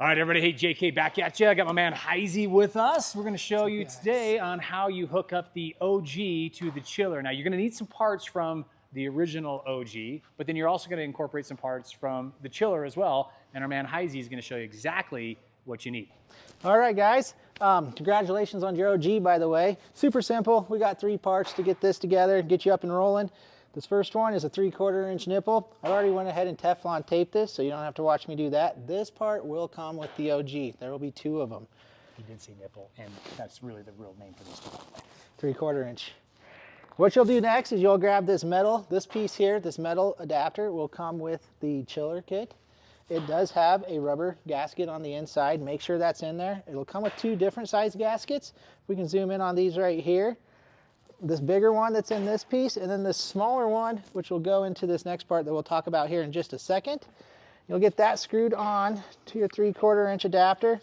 All right, everybody. Hey, JK back at you. I got my man Heisey with us. We're going to show you today on how you hook up the OG to the chiller. Now, you're going to need some parts from the original OG, but then you're also going to incorporate some parts from the chiller as well. And our man Heisey is going to show you exactly what you need. All right, guys. Congratulations on your OG, by the way. Super simple. We got 3 parts to get this together and get you up and rolling. This first one is a 3/4 inch nipple. I already went ahead and Teflon taped this, so you don't have to watch me do that. This part will come with the OG. There will be 2 of them. You did say nipple, and that's really the real name for this one. 3/4 inch. What you'll do next is you'll grab this piece here, this metal adapter will come with the chiller kit. It does have a rubber gasket on the inside. Make sure that's in there. It'll come with 2 different size gaskets. We can zoom in on these right here. This bigger one that's in this piece, and then this smaller one, which will go into this next part that we'll talk about here in just a second. You'll get that screwed on to your 3/4 inch adapter.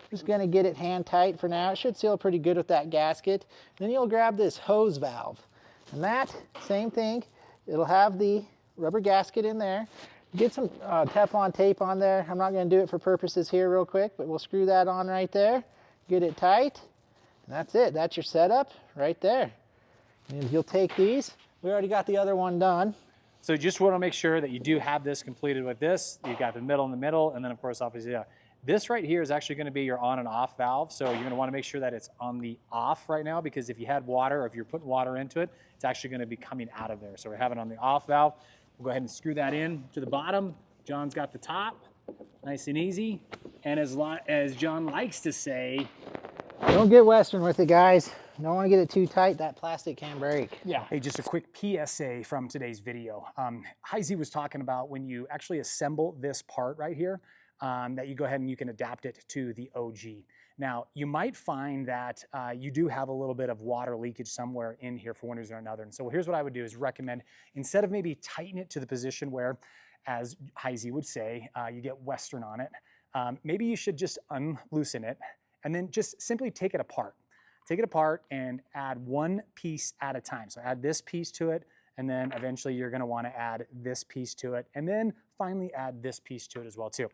Just gonna get it hand tight for now. It should seal pretty good with that gasket. Then you'll grab this hose valve. And that, same thing, it'll have the rubber gasket in there. Get some Teflon tape on there. I'm not gonna do it for purposes here real quick, but we'll screw that on right there. Get it tight, and that's it. That's your setup right there. And you'll take these. We already got the other one done. So you just want to make sure that you do have this completed with this. You've got the middle in the middle, and then of course, obviously, this right here is actually going to be your on and off valve. So you're going to want to make sure that it's on the off right now, because if you had water or if you're putting water into it, it's actually going to be coming out of there. So we're having it on the off valve. We'll go ahead and screw that in to the bottom. John's got the top, nice and easy. And as John likes to say, don't get Western with it, guys. Don't want to get it too tight. That plastic can break. Yeah. Hey, just a quick PSA from today's video. Heisey was talking about when you actually assemble this part right here, that you go ahead and you can adapt it to the OG. Now, you might find that you do have a little bit of water leakage somewhere in here for one reason or another. And so here's what I would do is recommend, instead of maybe tighten it to the position where, as Heisey would say, you get Western on it, maybe you should just unloosen it and then just simply take it apart. Take it apart and add 1 piece at a time. So add this piece to it, and then eventually you're gonna wanna add this piece to it, and then finally add this piece to it as well too.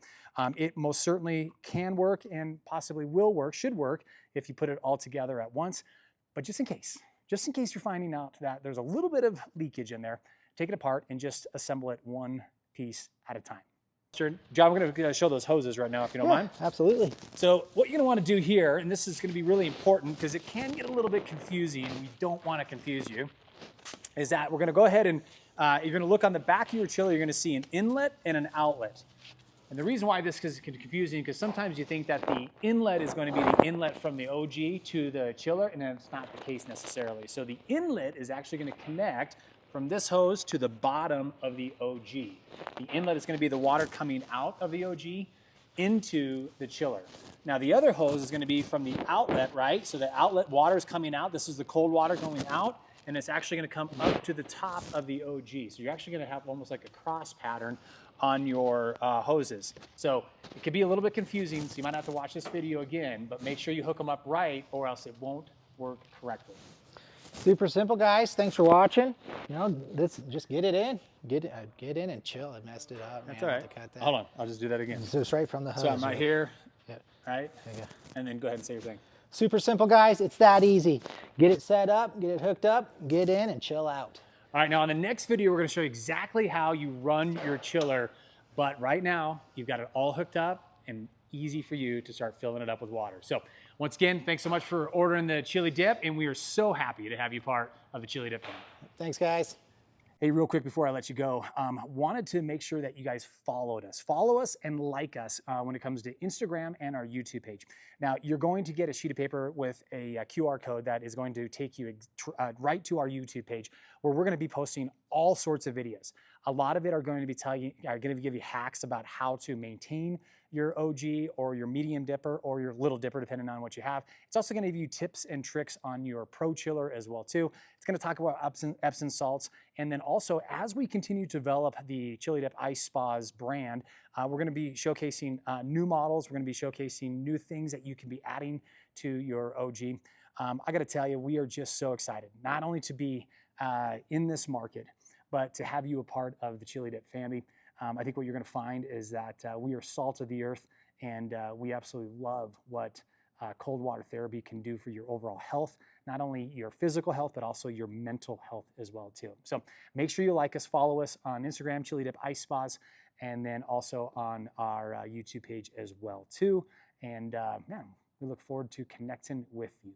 It most certainly can work and possibly will work, should work, if you put it all together at once. But just in case you're finding out that there's a little bit of leakage in there, take it apart and just assemble it 1 piece at a time. Sure. John, we're going to show those hoses right now, if you don't mind. Absolutely. So what you're going to want to do here, and this is going to be really important because it can get a little bit confusing, and we don't want to confuse you, is that we're going to go ahead and you're going to look on the back of your chiller, you're going to see an inlet and an outlet. And the reason why this is confusing, because sometimes you think that the inlet is going to be the inlet from the OG to the chiller, and that's not the case necessarily. So the inlet is actually going to connect from this hose to the bottom of the OG. The inlet is going to be the water coming out of the OG into the chiller. Now the other hose is going to be from the outlet, right? So the outlet water is coming out. This is the cold water going out, and it's actually going to come up to the top of the OG. So you're actually going to have almost like a cross pattern on your hoses. So it could be a little bit confusing, so you might have to watch this video again, but make sure you hook them up right or else it won't work correctly. Super simple, guys. Thanks for watching. You know, just get it in. Get in and chill. I messed it up. That's all right. Hold on. I'll just do that again. So it's right from the hose. So I'm right here. Yeah. Right? There you go. And then go ahead and say your thing. Super simple, guys. It's that easy. Get it set up, get it hooked up, get in and chill out. All right, now on the next video, we're going to show you exactly how you run your chiller. But right now, you've got it all hooked up and easy for you to start filling it up with water. So once again, thanks so much for ordering the chili dip, and we are so happy to have you part of the chili dip family. Thanks, guys. Hey, real quick before I let you go, wanted to make sure that you guys followed us. Follow us and like us when it comes to Instagram and our YouTube page. Now, you're going to get a sheet of paper with a QR code that is going to take you right to our YouTube page, where we're going to be posting all sorts of videos. A lot of it are going to be going to give you hacks about how to maintain your OG or your medium dipper or your little dipper, depending on what you have. It's also going to give you tips and tricks on your pro chiller as well too. It's going to talk about Epsom salts, and then also as we continue to develop the Chili Dip Ice Spas brand, we're going to be showcasing new models. We're going to be showcasing new things that you can be adding to your OG. I got to tell you, we are just so excited, not only to be in this market, but to have you a part of the Chili Dip family. I think what you're going to find is that we are salt of the earth, And we absolutely love what cold water therapy can do for your overall health, not only your physical health, but also your mental health as well too. So make sure you like us, follow us on Instagram, Chili Dip Ice Spas, and then also on our YouTube page as well too. And man, we look forward to connecting with you.